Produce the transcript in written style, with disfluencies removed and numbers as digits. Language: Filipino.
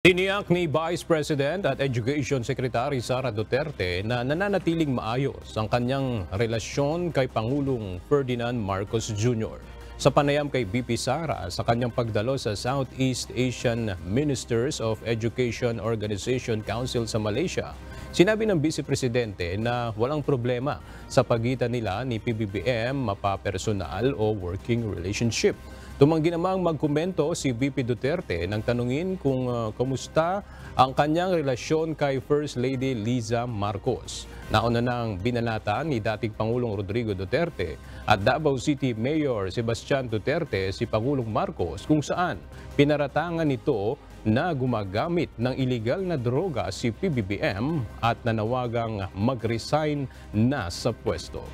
Tiniyak ni Vice President at Education Secretary Sara Duterte na nananatiling maayos ang kanyang relasyon kay Pangulong Ferdinand Marcos Jr. Sa panayam kay VP Sara sa kanyang pagdalo sa Southeast Asian Ministers of Education Organization Council sa Malaysia, sinabi ng Vice Presidente na walang problema sa pagitan nila ni PBBM mapapersonal o working relationship. Tumanggi namang magkomento si VP Duterte nang tanungin kung kamusta ang kanyang relasyon kay First Lady Liza Marcos. Nauna nang binanata ni dating Pangulong Rodrigo Duterte at Davao City Mayor Sebastian Duterte si Pangulong Marcos kung saan pinaratangan nito na gumagamit ng iligal na droga si PBBM at nanawagang mag-resign na sa pwesto.